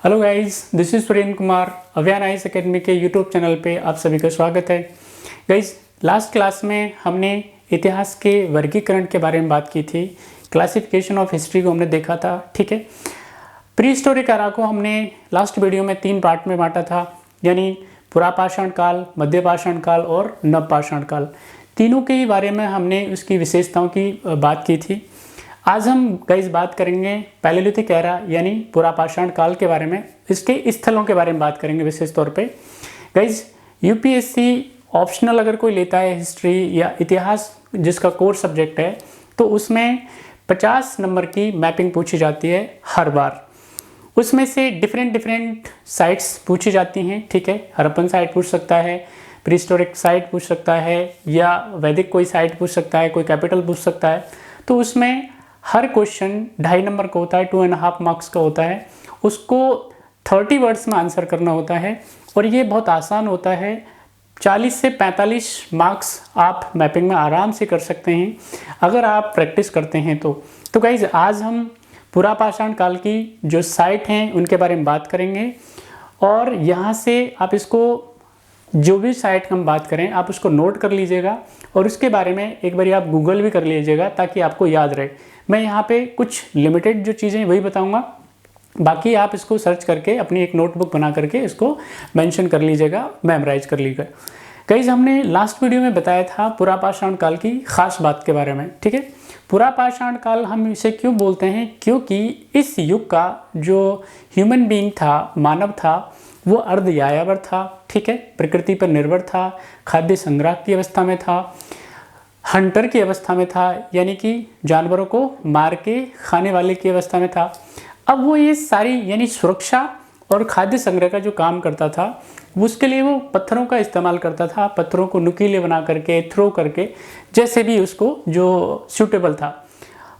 Hello guys, this is Surendra Kumar. Avyan IAS academy के YouTube channel पे आप सभी का स्वागत है। गाइस, लास्ट क्लास में हमने इतिहास के वर्गीकरण के बारे में बात की थी। क्लासिफिकेशन ऑफ हिस्ट्री को हमने देखा था, ठीक है। प्री हिस्टोरिक एरा को हमने लास्ट वीडियो में 3 पार्ट में बांटा था, यानी पुरापाषाण काल, मध्यपाषाण काल और नवपाषाण काल। तीनों के बारे में हमने उसकी विशेषताओं की बात की थी। आज हम गाइस बात करेंगे पैलेलिथिक एरा यानी पुरापाषाण काल के बारे में, इसके स्थलों के बारे में बात करेंगे विशेष तौर पे। गाइस, यूपीएससी ऑप्शनल अगर कोई लेता है हिस्ट्री या इतिहास जिसका कोर सब्जेक्ट है, तो उसमें 50 नंबर की मैपिंग पूछी जाती है हर बार। उसमें से डिफरेंट साइट्स पूछी जाती हैं, ठीक है। हड़प्पन साइट पूछ सकता है, प्रीहिस्टोरिक साइट पूछ सकता है, या वैदिक कोई साइट पूछ सकता है, कोई कैपिटल पूछ सकता है। तो उसमें हर क्वेश्चन 2.5 नंबर का होता है, 2.5 मार्क्स का होता है। उसको 30 वर्ड्स में आंसर करना होता है और ये बहुत आसान होता है। 40 से 45 मार्क्स आप मैपिंग में आराम से कर सकते हैं अगर आप प्रैक्टिस करते हैं तो गाइज, आज हम पुरापाषाण काल की जो साइट हैं उनके बारे में बात करेंगे। और यहाँ से आप इसको, जो भी साइट हम बात करें, आप उसको नोट कर लीजिएगा और उसके बारे में एक बार आप गूगल भी कर लीजिएगा ताकि आपको याद रहे। मैं यहाँ पे कुछ लिमिटेड जो चीज़ें वही बताऊँगा, बाकी आप इसको सर्च करके अपनी एक नोटबुक बना करके इसको मेंशन कर लीजिएगा, मेमोराइज कर लीजिएगा। गाइस, हमने लास्ट वीडियो में बताया था पुरापाषाण काल की खास बात के बारे में, ठीक है। पुरापाषाण काल हम इसे क्यों बोलते हैं, क्योंकि इस युग का जो ह्यूमन बीइंग था, मानव था, वो अर्ध यायावर था, ठीक है। प्रकृति पर निर्भर था, खाद्य संग्रह की अवस्था में था, हंटर की अवस्था में था, यानी कि जानवरों को मार के खाने वाले की अवस्था में था। अब वो ये सारी यानी सुरक्षा और खाद्य संग्रह का जो काम करता था, उसके लिए वो पत्थरों का इस्तेमाल करता था। पत्थरों को नुकीले बना करके, थ्रो करके, जैसे भी उसको जो सूटेबल था।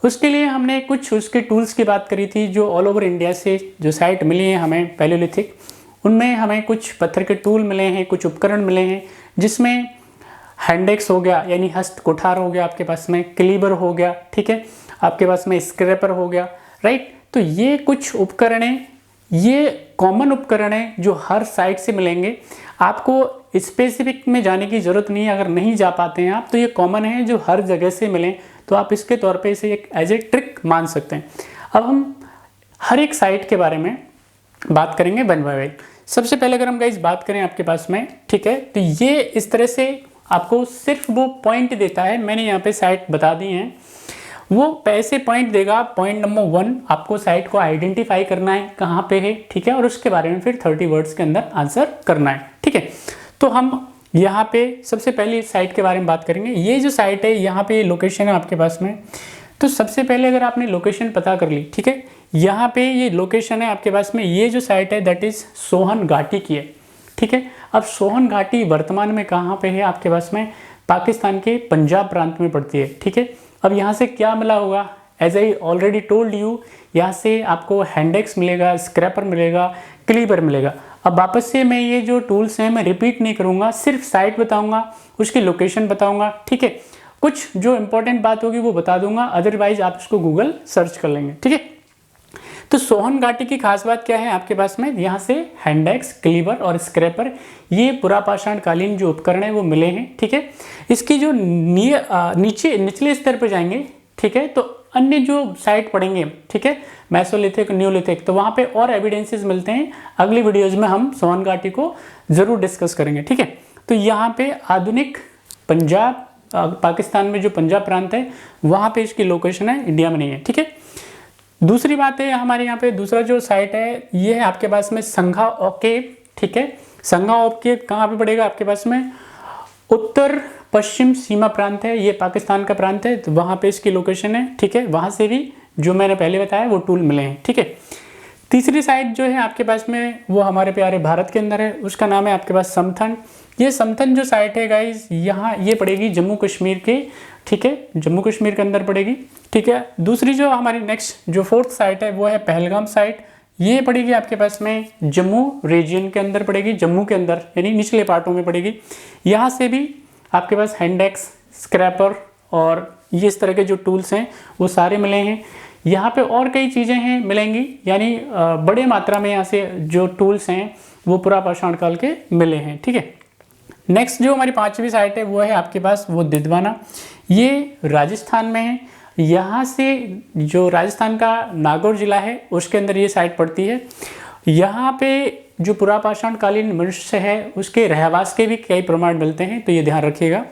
उसके लिए हमने कुछ उसके टूल्स की बात करी थी, जो ऑल ओवर इंडिया से जो साइट मिली है हमें पैलेलिथिक, उनमें हमें कुछ पत्थर के टूल मिले हैं, कुछ उपकरण मिले हैं, जिसमें हैंडेक्स हो गया यानी हस्त कुठार हो गया, आपके पास में क्लीबर हो गया, ठीक है, आपके पास में स्क्रैपर हो गया, राइट। तो ये कुछ उपकरण हैं, ये कॉमन उपकरण हैं जो हर साइट से मिलेंगे। आपको स्पेसिफिक में जाने की ज़रूरत नहीं है, अगर नहीं जा पाते हैं आप तो ये कॉमन है जो हर जगह से मिलें, तो आप इसके तौर पे इसे एक एज ए ट्रिक मान सकते हैं। अब हम हर एक साइट के बारे में बात करेंगे वन बाय वन। सबसे पहले अगर हम गाइस बात करें आपके पास में, ठीक है, तो ये इस तरह से आपको सिर्फ वो पॉइंट देता है। मैंने यहाँ पे साइट बता दी हैं, वो पैसे पॉइंट देगा। पॉइंट नंबर 1, आपको साइट को आइडेंटिफाई करना है कहाँ पे है, ठीक है, और उसके बारे में फिर 30 वर्ड्स के अंदर आंसर करना है, ठीक है। तो हम यहाँ पे सबसे पहले साइट के बारे में बात करेंगे। ये जो साइट है, यहाँ पे लोकेशन है आपके पास में। तो सबसे पहले अगर आपने लोकेशन पता कर ली, ठीक है, यहाँ पे ये लोकेशन है आपके पास में। ये जो साइट है दैट इज सोहन घाटी की है, ठीक है। अब सोहन घाटी वर्तमान में कहाँ पे है आपके पास में, पाकिस्तान के पंजाब प्रांत में पड़ती है, ठीक है। अब यहाँ से क्या मिला होगा, as I already told you, यहाँ से आपको हैंडेक्स मिलेगा, स्क्रैपर मिलेगा, क्लीबर मिलेगा। अब वापस से मैं ये जो टूल्स हैं मैं रिपीट नहीं करूँगा, सिर्फ साइट बताऊँगा, उसकी लोकेशन बताऊँगा, ठीक है। कुछ जो इंपॉर्टेंट बात होगी वो बता दूंगा, अदरवाइज आप इसको गूगल सर्च कर लेंगे, ठीक है। तो सोहन घाटी की खास बात क्या है आपके पास में, यहाँ से हैंडेक्स, क्लीवर और स्क्रैपर, ये पुरापाषाण कालीन जो उपकरण है वो मिले हैं, ठीक है। इसकी जो निचले स्तर पर जाएंगे, ठीक है, तो अन्य जो साइट पढ़ेंगे, ठीक है, मेसोलिथिक, न्यूलिथिक, तो वहाँ पे और एविडेंसेस मिलते हैं। अगली वीडियोज में हम सोहन घाटी को जरूर डिस्कस करेंगे, ठीक है। तो यहाँ पे आधुनिक पंजाब, पाकिस्तान में जो पंजाब प्रांत है वहाँ पे इसकी लोकेशन है, इंडिया में नहीं है, ठीक है। दूसरी बात है हमारे यहाँ पे दूसरा जो साइट है, ये है आपके पास में संघा ओकेव, ठीक है। संघा ओकेव कहाँ पे पड़ेगा आपके पास में, उत्तर पश्चिम सीमा प्रांत है, ये पाकिस्तान का प्रांत है, तो वहाँ पे इसकी लोकेशन है, ठीक है। वहाँ से भी जो मैंने पहले बताया वो टूल मिले हैं, ठीक है। तीसरी साइट जो है आपके पास में वो हमारे प्यारे भारत के अंदर है, उसका नाम है आपके पास समथन। ये समथन जो साइट है गाइज, यहाँ ये पड़ेगी जम्मू कश्मीर के, ठीक है, जम्मू कश्मीर के अंदर पड़ेगी, ठीक है। दूसरी जो हमारी नेक्स्ट जो 4th साइट है वो है पहलगाम साइट। ये पड़ेगी आपके पास में जम्मू रीजन के अंदर पड़ेगी, जम्मू के अंदर यानी निचले पार्टों में पड़ेगी। यहाँ से भी आपके पास हैंडेक्स, स्क्रैपर और ये इस तरह के जो टूल्स हैं वो सारे मिले हैं। यहाँ पे और कई चीज़ें हैं मिलेंगी, यानी बड़े मात्रा में यहाँ से जो टूल्स हैं वो पुरापाषाण काल के मिले हैं। ठीक है, नेक्स्ट जो हमारी 5वीं साइट है वो है आपके पास वो दिदवाना, ये राजस्थान में है। यहाँ से जो राजस्थान का नागौर जिला है उसके अंदर ये साइट पड़ती है। यहाँ पे जो पुरापाषाण कालीन मनुष्य है उसके रहवास के भी कई प्रमाण मिलते हैं, तो ये ध्यान रखिएगा।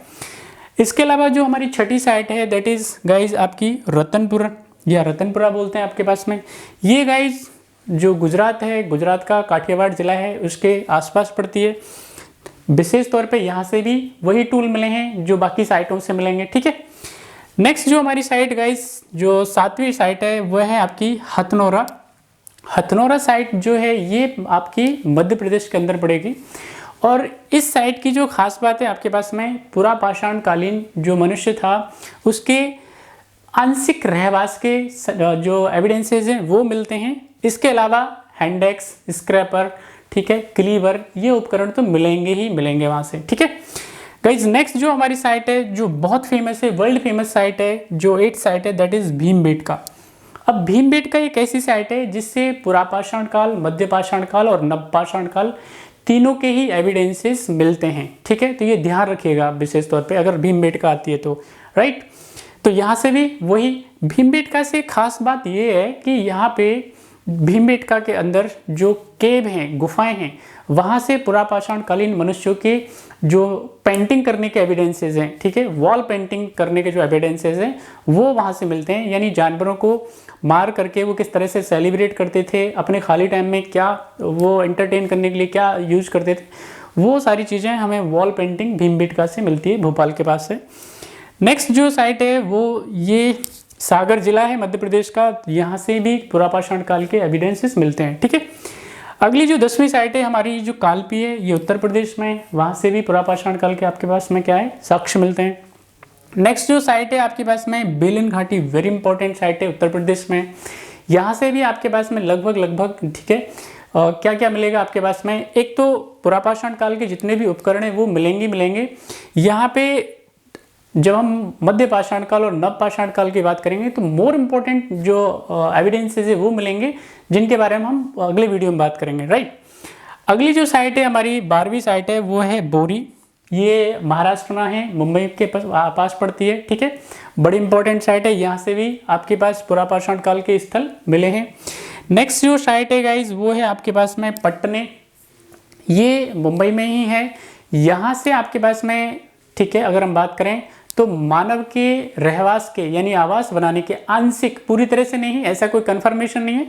इसके अलावा जो हमारी 6ठी साइट है दैट इज़ गाइज आपकी रतनपुर या रतनपुरा बोलते हैं आपके पास में। ये गाइज जो गुजरात है, गुजरात का काठियावाड़ जिला है उसके आसपास पड़ती है। विशेष तौर पे यहाँ से भी वही टूल मिले हैं जो बाकी साइटों से मिलेंगे। ठीक है, नेक्स्ट जो हमारी साइट गाइज जो 7वीं साइट है वह है आपकी हथनोरा। हथनोरा साइट जो है ये आपकी मध्य प्रदेश के अंदर पड़ेगी, और इस साइट की जो खास बात है आपके पास में पुरापाषाण कालीन जो मनुष्य था उसके आंशिक रहवास के जो एविडेंसेस हैं वो मिलते हैं। इसके अलावा हैंडेक्स, स्क्रैपर, ठीक है, क्लीवर, ये उपकरण तो मिलेंगे ही मिलेंगे वहाँ से। ठीक है गाइज, नेक्स्ट जो हमारी साइट है जो बहुत फेमस है, वर्ल्ड फेमस साइट है, जो 8th साइट है दैट इज भीमबेटका। अब भीमबेटका एक ऐसी साइट है जिससे पुरापाषाण काल, मध्यपाषाण काल और नवपाषाण काल तीनों के ही एविडेंसेस मिलते हैं। ठीक है, तो ये ध्यान रखिएगा विशेष तौर पे अगर भीमबेटका आती है तो, राइट। तो यहाँ से भी वही भीमबेटका से खास बात ये है कि यहाँ पे भीमबेटका के अंदर जो केव हैं, गुफाएं हैं, वहाँ से पुरापाषाण कालीन मनुष्यों के जो पेंटिंग करने के एविडेंसेस हैं, ठीक है, वॉल पेंटिंग करने के जो एविडेंसेस हैं वो वहाँ से मिलते हैं। यानी जानवरों को मार करके वो किस तरह से सेलिब्रेट करते थे, अपने खाली टाइम में क्या वो एंटरटेन करने के लिए क्या यूज करते थे, वो सारी चीज़ें हमें वॉल पेंटिंग भीमबेटका से मिलती है, भोपाल के पास से। नेक्स्ट जो साइट है वो ये सागर जिला है मध्य प्रदेश का, यहाँ से भी पुरापाषाण काल के एविडेंसेस मिलते हैं। ठीक है, अगली जो 10वीं साइट है हमारी जो कालपी है ये उत्तर प्रदेश में, वहाँ से भी पुरापाषाण काल के आपके पास में क्या है, साक्ष्य मिलते हैं। नेक्स्ट जो साइट है आपके पास में बेलन घाटी, वेरी इंपॉर्टेंट साइट है उत्तर प्रदेश में। यहाँ से भी आपके पास में लगभग ठीक है क्या क्या मिलेगा आपके पास में, एक तो पुरापाषाण काल के जितने भी उपकरण हैं वो मिलेंगे। यहाँ पे जब हम मध्यपाषाण काल और नवपाषाण काल की बात करेंगे तो मोर इम्पोर्टेंट जो एविडेंसेस है वो मिलेंगे, जिनके बारे में हम अगले वीडियो में बात करेंगे, राइट। अगली जो साइट है हमारी 12वीं साइट है वो है बोरी, ये महाराष्ट्र में है, मुंबई के पास पड़ती है। ठीक है, बड़ी इंपॉर्टेंट साइट है, यहाँ से भी आपके पास पुरापाषाण काल के स्थल मिले हैं। नेक्स्ट जो साइट है गाइज वो है आपके पास में पट्टने, ये मुंबई में ही है। यहाँ से आपके पास में ठीक है अगर हम बात करें तो मानव के रहवास के यानी आवास बनाने के आंशिक, पूरी तरह से नहीं, ऐसा कोई कंफर्मेशन नहीं है,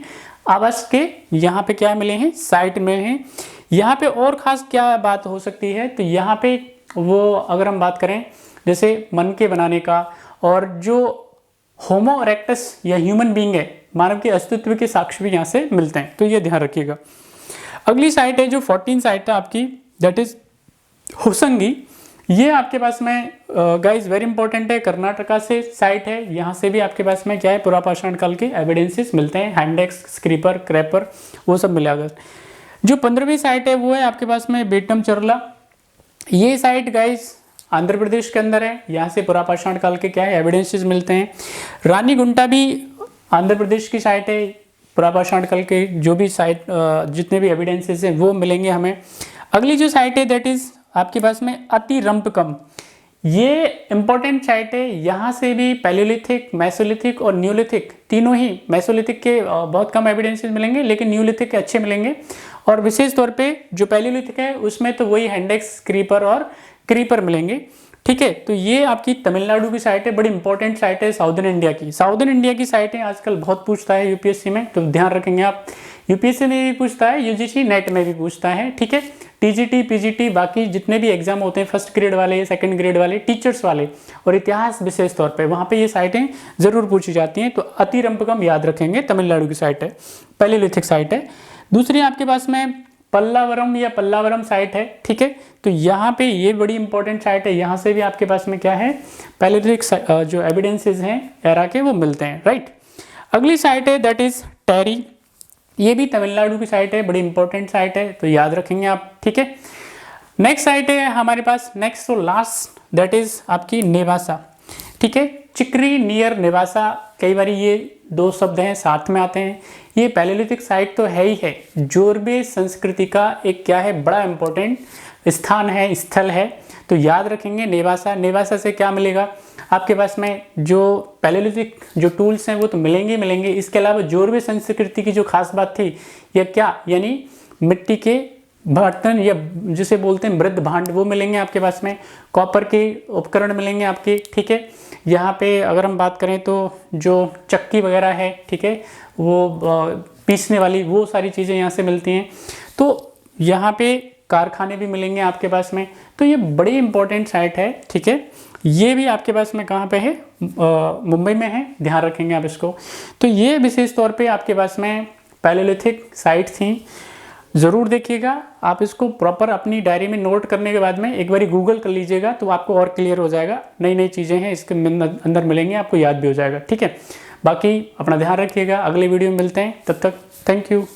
आवास के यहाँ पे क्या मिले हैं, साइट में हैं। यहाँ पे और ख़ास क्या बात हो सकती है, तो यहाँ पे वो अगर हम बात करें जैसे मन के बनाने का, और जो होमो इरेक्टस या ह्यूमन बीइंग है, मानव के अस्तित्व के साक्ष्य भी यहाँ से मिलते हैं, तो ये ध्यान रखिएगा। अगली साइट है जो 14 साइट है आपकी दैट इज होसंगी, ये आपके पास में गाइज वेरी इंपॉर्टेंट है, कर्नाटका से साइट है। यहाँ से भी आपके पास में क्या है, पुरापाषाण काल के एविडेंसेस मिलते हैं, हैंडेक्स, स्क्रीपर, क्रैपर, वो सब मिलेगा। जो 15वीं साइट है वो है आपके पास में बेटम चरला, ये साइट गाइज आंध्र प्रदेश के अंदर है। यहाँ से पुरापाषाण काल के क्या है, एविडेंसेस मिलते हैं। रानी गुंटा भी आंध्र प्रदेश की साइट है, पुरापाषाण काल के जो भी साइट जितने भी एविडेंसेस हैं वो मिलेंगे हमें। अगली जो साइट है दैट इज आपके पास में अतिरंपकम, ये इंपॉर्टेंट साइट है। यहाँ से भी पैलियोलिथिक, मेसोलिथिक और न्यूलिथिक, तीनों ही, मेसोलिथिक के बहुत कम एविडेंसेस मिलेंगे लेकिन न्यूलिथिक के अच्छे मिलेंगे। और विशेष तौर पे जो पैलियोलिथिक है उसमें तो वही हैंडेक्स, क्रीपर और क्रीपर मिलेंगे। ठीक है, तो ये आपकी तमिलनाडु की साइट है, बड़ी इंपॉर्टेंट साइट है साउदर्न इंडिया की। साउदर्न इंडिया की साइटें आजकल बहुत पूछता है यूपीएससी में, तो ध्यान रखेंगे आप। यूपीएससी में भी पूछता है, यूजीसी नेट में भी पूछता है। ठीक है, टीजीटी, पीजीटी, बाकी जितने भी एग्जाम होते हैं फर्स्ट ग्रेड वाले, सेकंड ग्रेड वाले, टीचर्स वाले और इतिहास विशेष तौर पे, वहाँ पे ये साइटें जरूर पूछी जाती हैं। तो अतिरंपकम याद रखेंगे, तमिलनाडु की साइट है, पैलियोलिथिक साइट है। दूसरी आपके पास में पल्लावरम या पल्लावरम साइट है। ठीक है, तो यहाँ पे ये बड़ी इंपॉर्टेंट साइट है, यहाँ से भी आपके पास में क्या है, पैलियोलिथिक जो एविडेंसेस हैं एरा के वो मिलते हैं, राइट। अगली साइट है दैट इज टेरी, ये भी तमिलनाडु की साइट है, बड़ी इंपॉर्टेंट साइट है, तो याद रखेंगे आप। ठीक है, नेक्स्ट साइट है हमारे पास, नेक्स्ट तो लास्ट दैट इज आपकी नेवासा। ठीक है, चिक्री नियर नेवासा, कई बार ये दो शब्द हैं साथ में आते हैं। ये पैलेलिथिक साइट तो है ही है, जोरबे संस्कृति का एक क्या है, बड़ा इंपॉर्टेंट स्थान है, स्थल है। तो याद रखेंगे नेवासा। नेवासा से क्या मिलेगा आपके पास में, जो पैलेलिथिक जो टूल्स हैं वो तो मिलेंगे मिलेंगे। इसके अलावा जोरबे संस्कृति की जो खास बात थी, यह क्या, यानी मिट्टी के बर्तन या जिसे बोलते हैं मृद भांड, वो मिलेंगे आपके पास में। कॉपर के उपकरण मिलेंगे आपके, ठीक है। यहाँ पे अगर हम बात करें तो जो चक्की वगैरह है, ठीक है, वो पीसने वाली, वो सारी चीज़ें यहाँ से मिलती हैं। तो यहाँ पे कारखाने भी मिलेंगे आपके पास में। तो ये बड़ी इंपॉर्टेंट साइट है, ठीक है। ये भी आपके पास में कहाँ पे है, मुंबई में है, ध्यान रखेंगे आप इसको। तो ये विशेष तौर पे आपके पास में पैलेलिथिक साइट थी। ज़रूर देखिएगा, आप इसको प्रॉपर अपनी डायरी में नोट करने के बाद में एक बारी गूगल कर लीजिएगा तो आपको और क्लियर हो जाएगा। नई नई चीज़ें हैं इसके अंदर मिलेंगी, आपको याद भी हो जाएगा, ठीक है। बाकी अपना ध्यान रखिएगा, अगले वीडियो में मिलते हैं, तब तक थैंक यू।